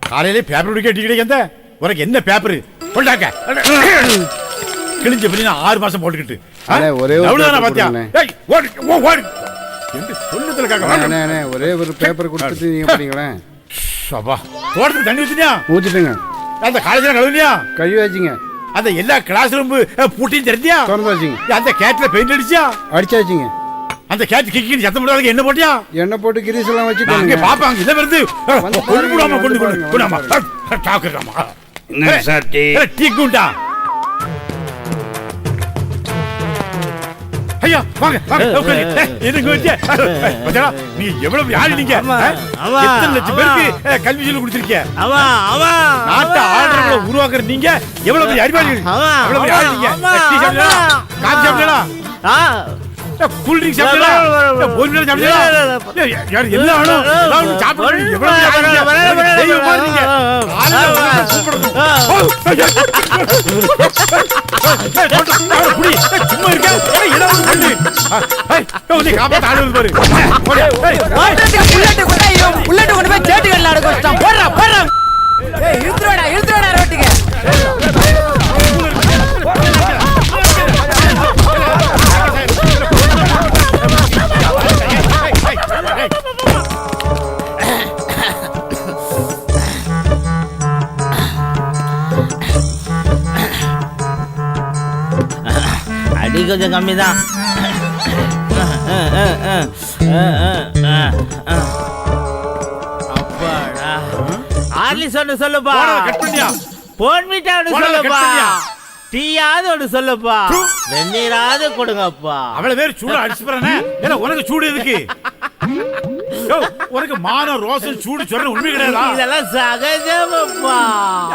காலையிலே பேப்பர் குடிக்க டீ கிடைக்க உனக்கு என்ன பேப்பர் கொண்டாக்க கிழிஞ்ச பண்ணி 6 மாசம் போட்டுக்கிட்டு ஒரே பாத்தியா ஒரே ஒரு பேப்பர் கொடுத்துட்டு நீங்க பண்ணீங்களேன். தோட்டத்துக்கு தண்ணி ஊத்தினியா? ஊத்திட்டுங்க. அந்த காலேஜ்ல கழுவினியா? கழுவியாச்சுங்க. அந்த எல்லா கிளாஸ் ரூம் பூட்டியும் தெரிஞ்சியா? திறந்தாச்சுங்க. அந்த கேட்ல பெயிண்ட் அடிச்சியா? அடிச்சாச்சுங்க. அந்த கேட் கிக்கி சத்தம் போடாத என்ன போட்டியா? என்ன போட்டு கிரீஸ் எல்லாம் வச்சிட்டாங்க. பாப்பாங்க இத வருது கொண்டு போடாம கொண்டாமா டாக்குறாமா. என்ன சாட்டி? டீ குண்டா. ஐயா வாங்க வாங்க எதுக்கு வச்சே பச்சா நீ எவ்வளவு யாரு நீங்க எத்தனை லட்சம் பேருக்கு கல்வி சொல்லி கொடுத்திருக்கீங்க நாட்டை ஆளுநர்களை உருவாக்குற நீங்க எவ்வளவு அறிவாளிகள் எவ்வளவு யாரு நீங்க டீ சாப்பிடா காபி சாப்பிடா கூல் ட்ரிங்க் சாப்பிடா ஒரு நேரம் சாப்பிடா யார் எல்லாம் ஆளும் எல்லாம் சாப்பிடுறீங்க எவ்வளவு தெய்வம் மாதிரி நீங்க ஆளுநர் கூப்பிடுறோம் சும்மா இருக்க ஏதாவது பண்ணு நீ காப்பாத்த ஆளு பாரு புல்லட் கொண்டு போய் சேட்டு கல்ல அடக்க வச்சான் போறா போறா ஏய் இழுத்துறடா ரோட்டுக்கு அடி கொஞ்சம் கம்மி தான். அப்பாடா ஆர்லிஸ் ஒன்று சொல்லுப்பா. போன்விட்டா ஒன்று சொல்லுப்பா. டீயாவது ஒன்று சொல்லுப்பா. வெந்நீராவது கொடுங்கப்பா. அவ்வளவு பேர் சூடு அடிச்சு போறானே ஏன்னா உனக்கு சூடு எதுக்கு? உனக்கு மானம் ரோசம் சூடு சொல்ற உண்மை கிடையாதா? இதெல்லாம் சகஜமாப்பா.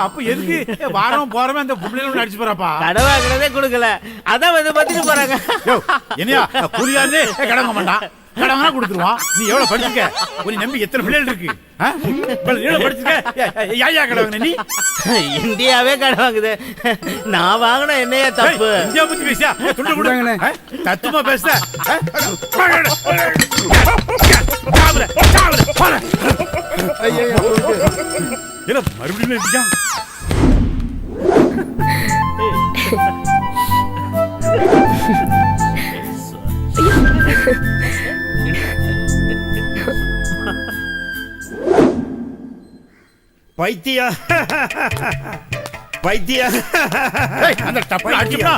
அப்ப எதுக்கு வாரம் போறமே அந்த பொம்பளைல அடிச்சு போறாப்பா? கடவாக்குறதே கொடுக்கல அதான் வந்து பத்திட்டு போறாங்க. என்னையா புரியாதே கடங்க மாட்டான் கடவனா கொடுத்துருவான். நீ எவ்வளவு படிச்சிருக்க? ஒரு நம்பி எத்தனை பிள்ளைகள் இருக்கு? எவ்வளவு படிச்சிருக்க? யாயா கடவுங்க நீ? இந்தியாவே கடவாங்குது. நான் வாங்கின என்னையா தப்பு? இந்தியா பத்தி பேசியா துண்டு கொடுங்க தத்துமா பேச மறுபடியும் பைத்தியா பைத்தியா அந்த டப்பா அடிச்சுனா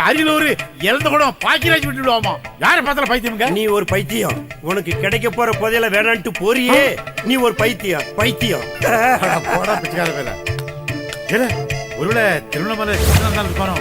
அரியலூர் இறந்த கூட பாக்கிராஜ் விட்டு விடுவாமா. யார பார்த்தா பைத்தியம்ங்க? நீ ஒரு பைத்தியம். உனக்கு கிடைக்க போற புதையல வேணான்ட்டு போறியே நீ ஒரு பைத்தியம். பைத்தியம் போடா பிச்சைக்கார பேர. ஒருவேளை திருவண்ணாமலை கிருஷ்ணன் தான் இருப்பானோ?